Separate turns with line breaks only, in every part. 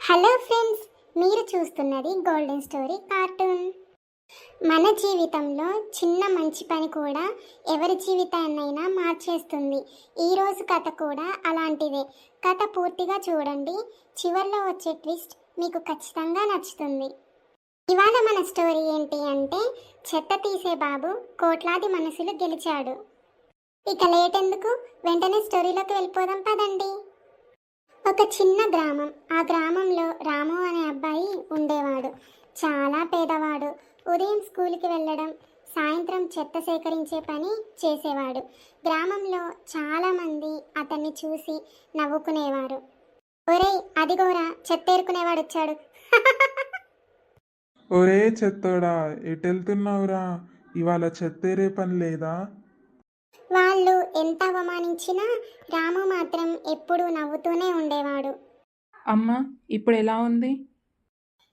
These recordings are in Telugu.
హలో ఫ్రెండ్స్, మీరు చూస్తున్నది గోల్డెన్ స్టోరీ కార్టూన్. మన జీవితంలో చిన్న మంచి పని కూడా ఎవరి జీవితాన్నైనా మార్చేస్తుంది. ఈరోజు కథ కూడా అలాంటిదే. కథ పూర్తిగా చూడండి, చివర్లో వచ్చే ట్విస్ట్ మీకు ఖచ్చితంగా నచ్చుతుంది. ఇవాళ మన స్టోరీ ఏంటి అంటే, చెత్త తీసే బాబు కోట్లాది మనసులు గెలిచాడు. ఇక లేట్ ఎందుకు, వెంటనే స్టోరీలోకి వెళ్ళిపోదాం పదండి. ఒక చిన్న గ్రామం. ఆ గ్రామంలో రాము అనే అబ్బాయి ఉండేవాడు. చాలా పేదవాడు. ఉదయం స్కూల్కి వెళ్ళడం, సాయంత్రం చెత్త సేకరించే పని చేసేవాడు. గ్రామంలో చాలామంది అతన్ని చూసి నవ్వుకునేవారు. ఒరేయ్, అదిగోరా చెత్త ఏరుకునేవాడు వచ్చాడు.
ఒరే చెత్తోడా, ఎటెళ్తున్నావురా? ఇవాళ చెత్తేరే పని లేదా?
వాళ్ళు ఎంత అవమానించినా రాము మాత్రం ఎప్పుడూ నవ్వుతూనే ఉండేవాడు.
అమ్మ, ఇప్పుడు ఎలా ఉంది?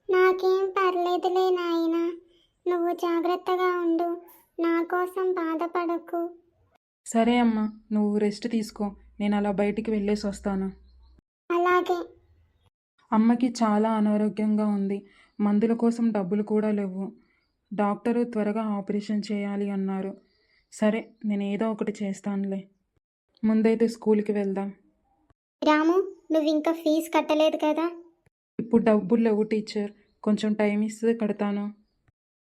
నాకేం పర్లేదులే నాయనా, నువ్వు జాగ్రత్తగా ఉండు, నా కోసం బాధపడకు.
సరే అమ్మ, నువ్వు రెస్ట్ తీసుకో, నేను అలా బయటికి వెళ్ళేసి వస్తాను.
అలాగే.
అమ్మకి చాలా అనారోగ్యంగా ఉంది. మందుల కోసం డబ్బులు కూడా లేవు. డాక్టరు త్వరగా ఆపరేషన్ చేయాలి అన్నారు. సరే, నేను ఏదో ఒకటి చేస్తానులే. ముందైతే స్కూల్కి వెళ్దాం.
రాము, నువ్వు ఇంకా ఫీజు కట్టలేదు కదా?
ఇప్పుడు డబ్బులు లేవు టీచర్, కొంచెం టైం ఇస్తే కడతాను.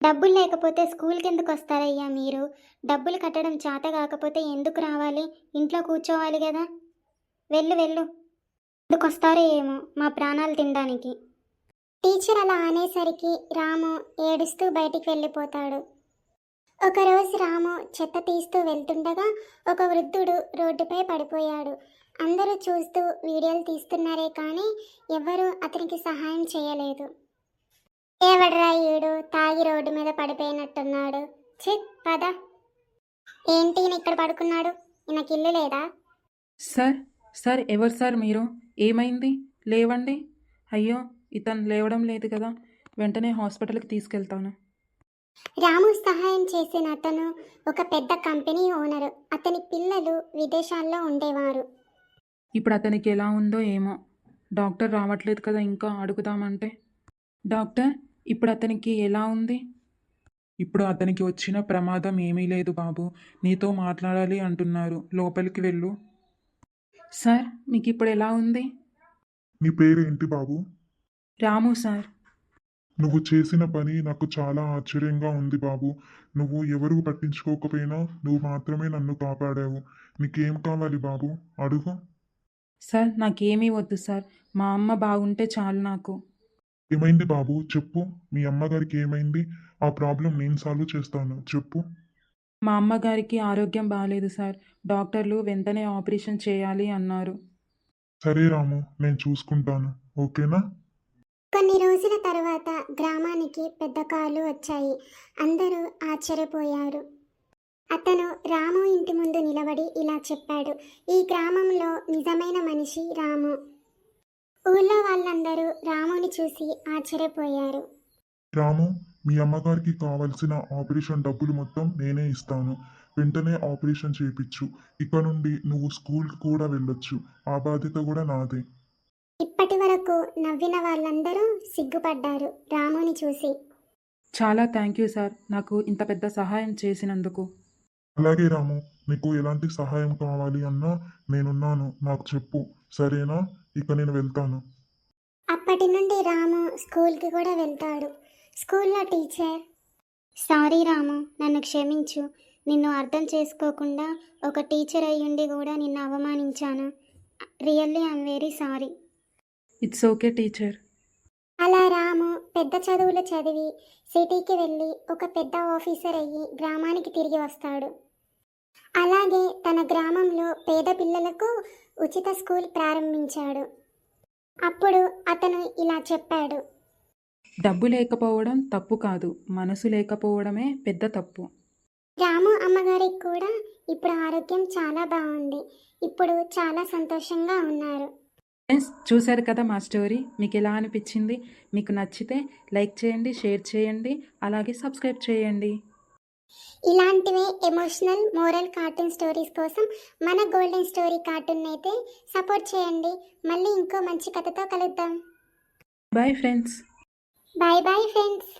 డబ్బులు లేకపోతే స్కూల్కి ఎందుకు వస్తారయ్యా మీరు? డబ్బులు కట్టడం చేత కాకపోతే ఎందుకు రావాలి? ఇంట్లో కూర్చోవాలి కదా. వెళ్ళు వెళ్ళు. ఎందుకు వస్తారో ఏమో మా ప్రాణాలు తినడానికి. టీచర్ అలా అనేసరికి రాము ఏడుస్తూ బయటికి వెళ్ళిపోతాడు. ఒకరోజు రాము చెత్త తీస్తూ వెళ్తుండగా ఒక వృద్ధుడు రోడ్డుపై పడిపోయాడు. అందరూ చూస్తూ వీడియోలు తీస్తున్నారే కానీ ఎవ్వరూ అతనికి సహాయం చేయలేదు. ఎవడ్రా ఈడు, తాగి రోడ్డు మీద పడిపోయినట్టున్నాడు. చిత్ పద. ఏంటి ఈయన ఇక్కడ పడుకున్నాడు? ఈయనకి ఇల్లు లేదా?
సార్, సార్ ఎవరు సార్ మీరు? ఏమైంది? లేవండి. అయ్యో, ఇతను లేవడం లేదు కదా. వెంటనే హాస్పిటల్కి తీసుకెళ్తాను.
రాము సహాయం చేసిన అతను ఒక పెద్ద కంపెనీ ఓనరు. అతని పిల్లలు విదేశాల్లో ఉండేవారు.
ఇప్పుడు అతనికి ఎలా ఉందో ఏమో. డాక్టర్ రావట్లేదు కదా, ఇంకా అడుగుదామంటే. డాక్టర్, ఇప్పుడు అతనికి ఎలా ఉంది?
ఇప్పుడు అతనికి వచ్చిన ప్రమాదం ఏమీ లేదు బాబు. నీతో మాట్లాడాలి అంటున్నారు, లోపలికి వెళ్ళు.
సార్, మీకు ఇప్పుడు ఎలా ఉంది?
నీ పేరేంటి బాబు?
రాము సార్.
నువ్వు చేసిన పని నాకు చాలా ఆశ్చర్యంగా ఉంది బాబు. నువ్వు ఎవరు పట్టించుకోకపోయినా నువ్వు మాత్రమే నన్ను కాపాడావు. నీకేం కావాలి బాబు? అడుగు.
సార్, నాకేమీ వద్దు సార్. మా అమ్మ బాగుంటే చాలు నాకు.
ఏమైంది బాబు? చెప్పు. మీ అమ్మగారికి ఏమైంది? ఆ ప్రాబ్లం నేను సాల్వ్ చేస్తాను, చెప్పు.
మా అమ్మగారికి ఆరోగ్యం బాగాలేదు సార్. డాక్టర్లు వెంటనే ఆపరేషన్ చేయాలి అన్నారు.
సరే రాము, నేను చూసుకుంటాను, ఓకేనా?
కొన్ని రోజుల తర్వాత గ్రామానికి పెద్ద కార్లు వచ్చాయి. అందరూ ఆశ్చర్యపోయారు. అతను రాము ఇంటి ముందు నిలబడి ఇలా చెప్పాడు, ఈ గ్రామంలో నిజమైన మనిషి రాము. ఊళ్ళో వాళ్ళందరూ రాముని చూసి ఆశ్చర్యపోయారు.
రాము, మీ అమ్మగారికి కావలసిన ఆపరేషన్ డబ్బులు మొత్తం నేనే ఇస్తాను. వెంటనే ఆపరేషన్ చేయించు. ఇక నుండి నువ్వు స్కూల్కి కూడా వెళ్ళొచ్చు. ఆ బాధ్యత కూడా నాదే.
ఇప్పటి వరకు నవ్విన వాళ్ళందరూ సిగ్గుపడ్డారు రాముని చూసి.
చాలా థ్యాంక్ యూ సార్, నాకు ఇంత పెద్ద సహాయం చేసినందుకు.
అలాగే రాము, నీకు ఎలాంటి సహాయం కావాలి అన్నా నేనున్నాను, నాకు చెప్పు, సరేనా? ఇక నేను వెళ్తాను.
అప్పటి నుండి రాము స్కూల్కి కూడా వెళ్తాడు. స్కూల్లో టీచర్, సారీ రాము, నన్ను క్షమించు. నిన్ను అర్థం చేసుకోకుండా ఒక టీచర్ అయ్యుండి కూడా నిన్ను అవమానించాను. Really I'm very sorry.
It's okay teacher.
అలా రాము పెద్ద చదువులు చదివి సిటీకి వెళ్ళి ఒక పెద్ద ఆఫీసర్ అయ్యి గ్రామానికి తిరిగి వస్తాడు. అలాగే తన గ్రామంలో పేద పిల్లలకు ఉచిత స్కూల్ ప్రారంభించాడు. అప్పుడు అతను ఇలా చెప్పాడు,
డబ్బు లేకపోవడం తప్పు కాదు, మనసు లేకపోవడమే పెద్ద తప్పు.
రాము అమ్మగారికి కూడా ఇప్పుడు ఆరోగ్యం చాలా బాగుంది. ఇప్పుడు చాలా సంతోషంగా ఉన్నారు.
ఫ్రెండ్స్, చూశారు కదా మా స్టోరీ. మీకు ఎలా అనిపించింది? మీకు నచ్చితే లైక్ చేయండి, షేర్ చేయండి, అలాగే సబ్స్క్రైబ్ చేయండి.
ఇలాంటివే ఎమోషనల్ మోరల్ కార్టూన్ స్టోరీస్ కోసం మన గోల్డెన్ స్టోరీ కార్టూన్ అయితే సపోర్ట్ చేయండి. మళ్ళీ ఇంకో మంచి కథతో కలుద్దాం.
Bye friends.
Bye bye friends.